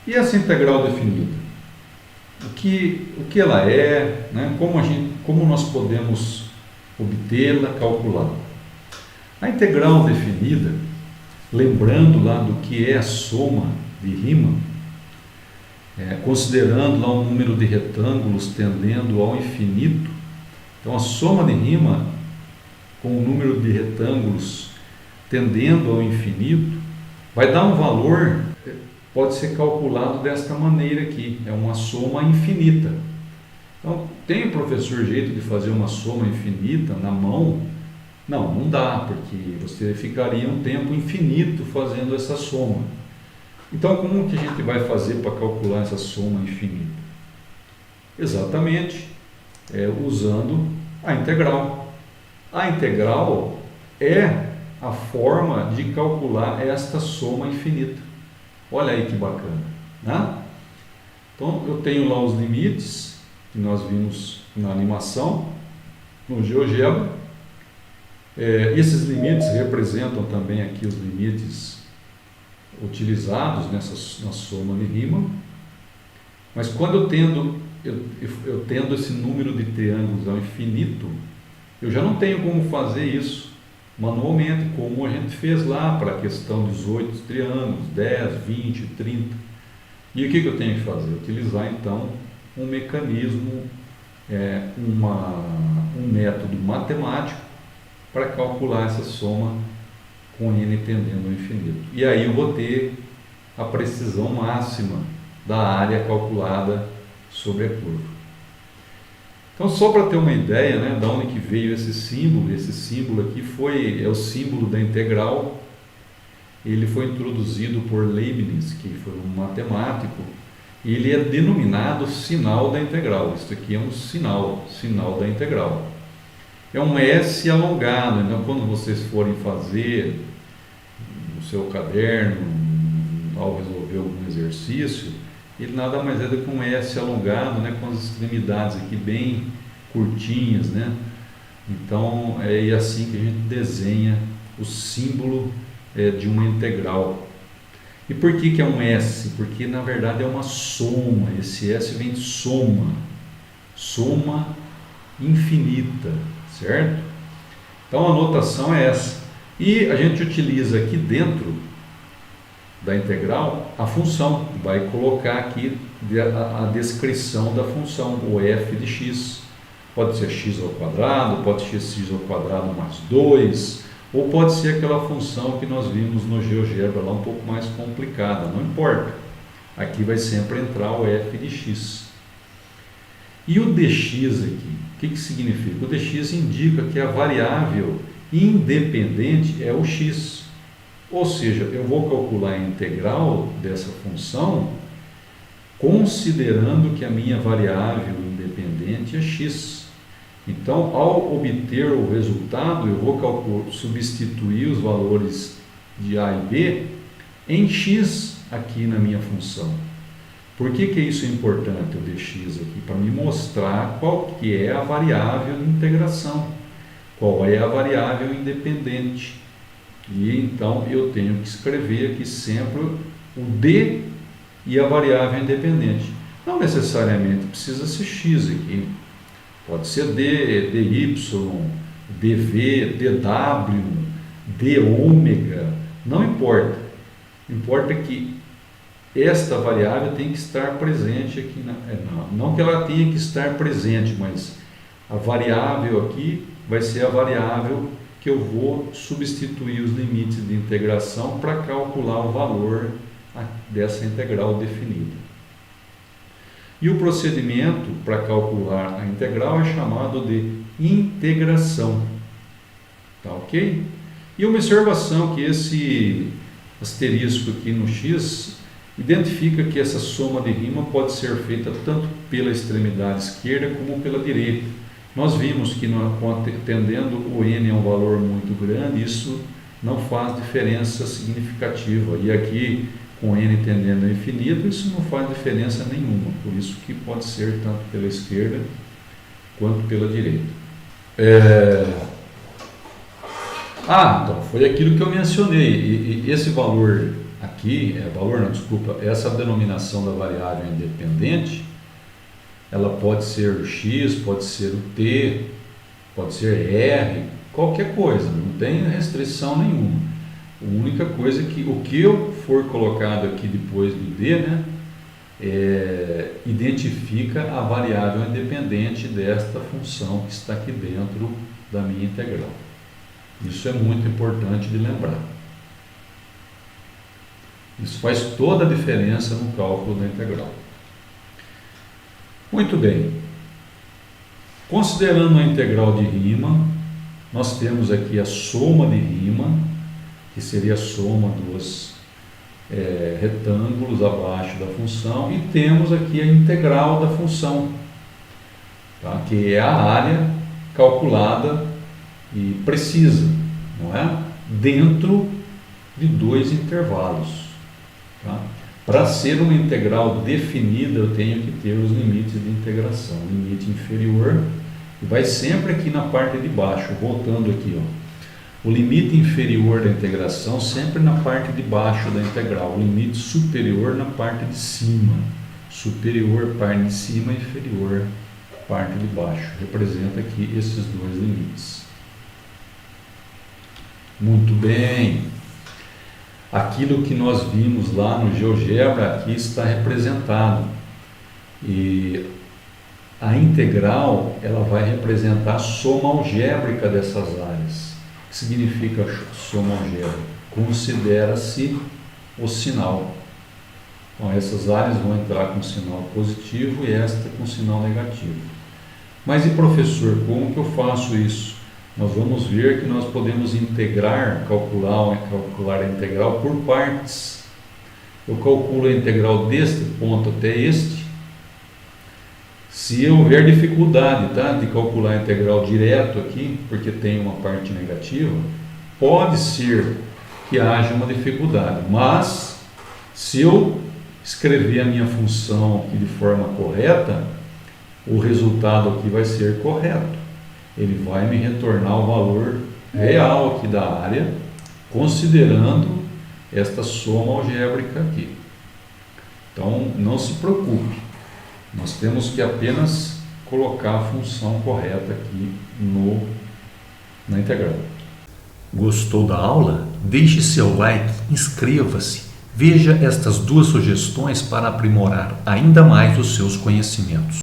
E essa integral definida? O que ela é, né? Como nós podemos obtê-la, calculá-la? A integral definida, lembrando lá do que é a soma de Riemann, considerando lá um número de retângulos tendendo ao infinito, então a soma de Riemann com o número de retângulos tendendo ao infinito vai dar um valor, pode ser calculado desta maneira aqui, é uma soma infinita. Então, tem, professor, jeito de fazer uma soma infinita na mão? Não dá, porque você ficaria um tempo infinito fazendo essa soma. Então, como que a gente vai fazer para calcular essa soma infinita? Exatamente, usando a integral. A integral é a forma de calcular esta soma infinita. Olha aí que bacana, né? Então, eu tenho lá os limites que nós vimos na animação, no GeoGebra. Esses limites representam também aqui os limites utilizados na soma de Riemann. Mas quando eu tendo esse número de triângulos ao infinito, eu já não tenho como fazer isso manualmente, como a gente fez lá para a questão dos 8 triângulos, 10, 20, 30. E o que eu tenho que fazer? Utilizar então um mecanismo, um método matemático para calcular essa soma com n tendendo ao infinito. E aí eu vou ter a precisão máxima da área calculada sobre a curva. Então, só para ter uma ideia, né, de onde que veio esse símbolo aqui é o símbolo da integral. Ele foi introduzido por Leibniz, que foi um matemático, e ele é denominado sinal da integral. Isso aqui é um sinal da integral. É um S alongado, então quando vocês forem fazer no seu caderno, ao resolver algum exercício, ele nada mais é do que um S alongado, né, com as extremidades aqui bem curtinhas, né? Então é assim que a gente desenha o símbolo de uma integral. E por que é um S? Porque na verdade é uma soma. Esse S vem de soma infinita, certo? Então a notação é essa. E a gente utiliza aqui dentro da integral a função, vai colocar aqui a descrição da função, o f de x. Pode ser x ao quadrado, pode ser x ao quadrado mais 2, ou pode ser aquela função que nós vimos no GeoGebra lá um pouco mais complicada, não importa. Aqui vai sempre entrar o f de x. E o dx aqui, o que significa? O dx indica que a variável independente é o x. Ou seja, eu vou calcular a integral dessa função considerando que a minha variável independente é x. Então, ao obter o resultado, eu vou substituir os valores de a e b em x aqui na minha função. Por que isso é importante, o dx aqui? Para me mostrar qual que é a variável de integração, qual é a variável independente. E então eu tenho que escrever aqui sempre o d e a variável independente. Não necessariamente precisa ser x aqui. Pode ser d, dy, dv, dw, d ômega, não importa. Importa que esta variável tem que estar presente aqui. Não que ela tenha que estar presente, mas a variável aqui vai ser a variável que eu vou substituir os limites de integração para calcular o valor dessa integral definida. E o procedimento para calcular a integral é chamado de integração. Tá ok? E uma observação que esse asterisco aqui no x identifica que essa soma de Riemann pode ser feita tanto pela extremidade esquerda como pela direita. Nós vimos que tendendo o n a um valor muito grande, isso não faz diferença significativa. E aqui, com n tendendo ao infinito, isso não faz diferença nenhuma. Por isso que pode ser tanto pela esquerda quanto pela direita. Então, foi aquilo que eu mencionei. E esse valor aqui, valor não, desculpa, essa denominação da variável independente, ela pode ser o x, pode ser o t, pode ser r, qualquer coisa, não tem restrição nenhuma. A única coisa é que o que eu for colocado aqui depois do d, né, identifica a variável independente desta função que está aqui dentro da minha integral. Isso é muito importante de lembrar. Isso faz toda a diferença no cálculo da integral. Muito bem. Considerando a integral de Riemann, nós temos aqui a soma de Riemann, que seria a soma dos retângulos abaixo da função, e temos aqui a integral da função, tá? Que é a área calculada e precisa, não é? Dentro de dois intervalos. Tá? Para ser uma integral definida, eu tenho que ter os limites de integração. Limite inferior, e vai sempre aqui na parte de baixo, voltando aqui, ó. O limite inferior da integração sempre na parte de baixo da integral, o limite superior na parte de cima. Superior, parte de cima, inferior, parte de baixo. Representa aqui esses dois limites. Muito bem. Aquilo que nós vimos lá no GeoGebra aqui está representado. E a integral, ela vai representar a soma algébrica dessas áreas. O que significa soma algébrica? Considera-se o sinal. Então, essas áreas vão entrar com sinal positivo e esta com sinal negativo. Mas e professor, como que eu faço isso? Nós vamos ver que nós podemos integrar, calcular a integral por partes. Eu calculo a integral deste ponto até este. Se houver dificuldade, tá, de calcular a integral direto aqui, porque tem uma parte negativa, pode ser que haja uma dificuldade. Mas, se eu escrever a minha função aqui de forma correta, o resultado aqui vai ser correto. Ele vai me retornar o valor real aqui da área, considerando esta soma algébrica aqui. Então, não se preocupe. Nós temos que apenas colocar a função correta aqui na integral. Gostou da aula? Deixe seu like, inscreva-se. Veja estas duas sugestões para aprimorar ainda mais os seus conhecimentos.